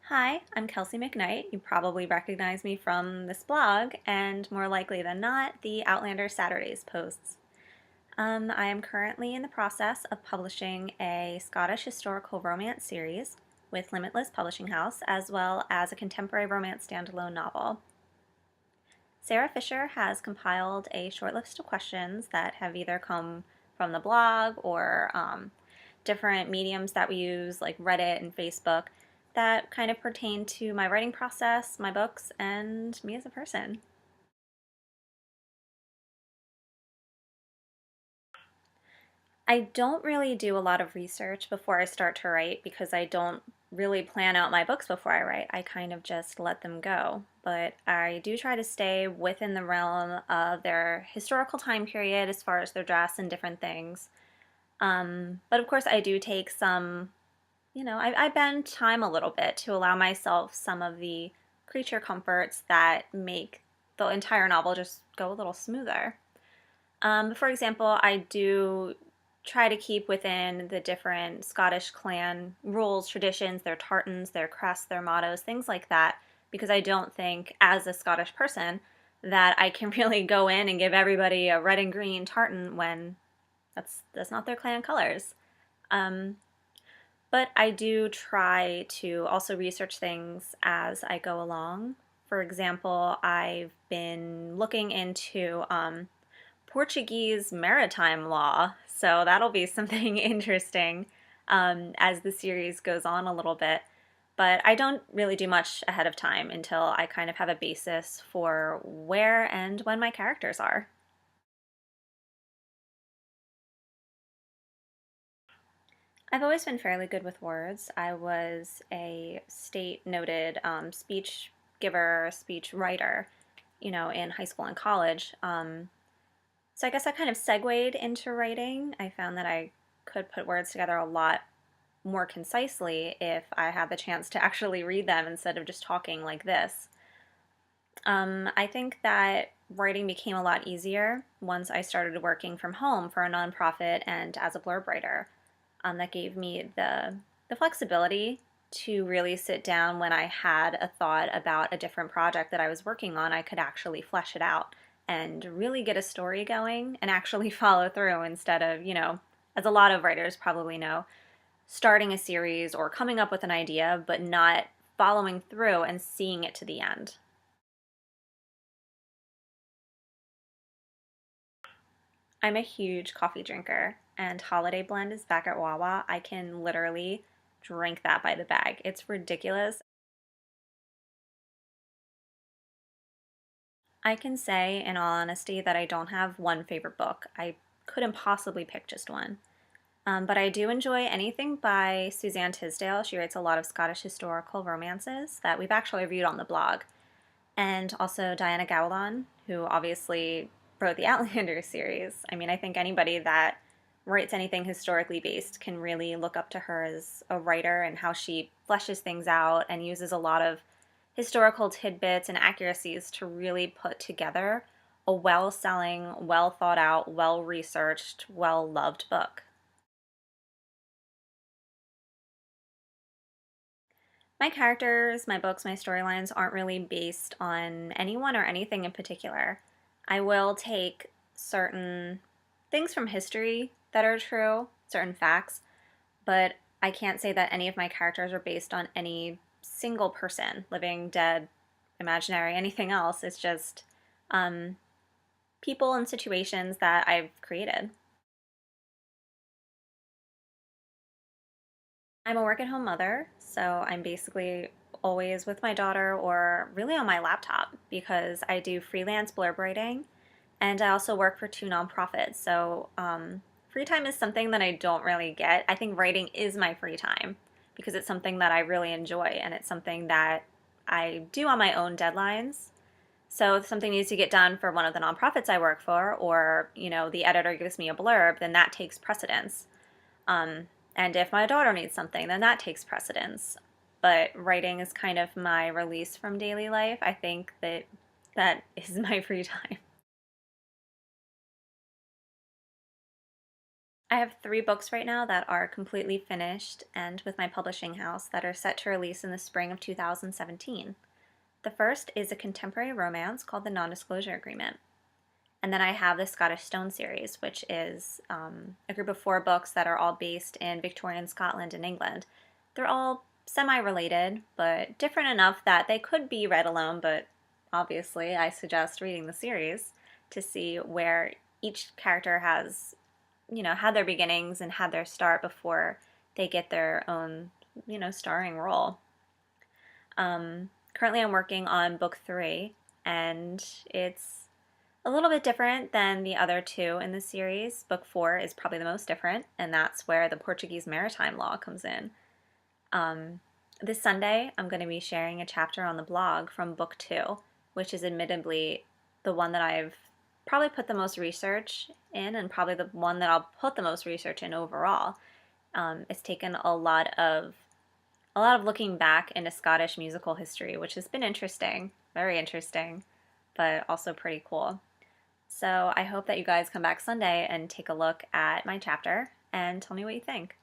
Hi, I'm Kelsey McKnight. You probably recognize me from this blog, and more likely than not, the Outlander Saturdays posts. I am currently in the process of publishing a Scottish historical romance series with Limitless Publishing House, as well as a contemporary romance standalone novel. Sarah Fisher has compiled a short list of questions that have either come from the blog or different mediums that we use, like Reddit and Facebook, that kind of pertain to my writing process, my books, and me as a person. I don't really do a lot of research before I start to write because I don't really plan out my books before I write. I kind of just let them go. But I do try to stay within the realm of their historical time period as far as their dress and different things. But of course, I do take some, I bend time a little bit to allow myself some of the creature comforts that make the entire novel just go a little smoother. For example, I do try to keep within the different Scottish clan rules, traditions, their tartans, their crests, their mottos, things like that, because I don't think, as a Scottish person, that I can really go in and give everybody a red and green tartan when that's not their clan colors. Um, but I do try to also research things as I go along. For example, I've been looking into Portuguese maritime law, so that'll be something interesting as the series goes on a little bit. But I don't really do much ahead of time until I kind of have a basis for where and when my characters are. I've always been fairly good with words. I was a state noted speech giver, speech writer, in high school and college. So I guess I kind of segued into writing. I found that I could put words together a lot more concisely if I had the chance to actually read them instead of just talking like this. I think that writing became a lot easier once I started working from home for a nonprofit and as a blurb writer. That gave me the flexibility to really sit down when I had a thought about a different project that I was working on. I could actually flesh it out and really get a story going and actually follow through instead of, as a lot of writers probably know, starting a series or coming up with an idea but not following through and seeing it to the end. I'm a huge coffee drinker, and Holiday Blend is back at Wawa. I can literally drink that by the bag. It's ridiculous. I can say, in all honesty, that I don't have one favorite book. I couldn't possibly pick just one. But I do enjoy anything by Suzanne Tisdale. She writes a lot of Scottish historical romances that we've actually reviewed on the blog. And also Diana Gowland, who obviously wrote the Outlander series. I mean, I think anybody that writes anything historically based can really look up to her as a writer and how she fleshes things out and uses a lot of historical tidbits and accuracies to really put together a well selling, well thought out, well researched, well loved book. My characters, my books, my storylines aren't really based on anyone or anything in particular. I will take certain things from history that are true, certain facts, but I can't say that any of my characters are based on any single person, living, dead, imaginary, anything else. It's just um, people and situations that I've created. I'm a work at home mother, so I'm basically always with my daughter or really on my laptop because I do freelance blurb writing and I also work for two nonprofits. So free time is something that I don't really get. I think writing is my free time because it's something that I really enjoy and it's something that I do on my own deadlines. So if something needs to get done for one of the nonprofits I work for, or the editor gives me a blurb, then that takes precedence. Um, and if my daughter needs something, then that takes precedence. But writing is kind of my release from daily life. I think that that is my free time. I have 3 books right now that are completely finished and with my publishing house that are set to release in the spring of 2017. The first is a contemporary romance called The Non-Disclosure Agreement. And then I have the Scottish Stone series, which is a group of 4 books that are all based in Victorian Scotland and England. They're all semi-related, but different enough that they could be read alone, but obviously I suggest reading the series to see where each character has, had their beginnings and had their start before they get their own, starring role. Currently I'm working on book 3, and it's a little bit different than the other 2 in the series. Book 4 is probably the most different, and that's where the Portuguese maritime law comes in. This Sunday, I'm going to be sharing a chapter on the blog from book 2, which is admittedly the one that I've probably put the most research in, and probably the one that I'll put the most research in overall. It's taken a lot of looking back into Scottish musical history, which has been interesting, very interesting, but also pretty cool. So I hope that you guys come back Sunday and take a look at my chapter and tell me what you think.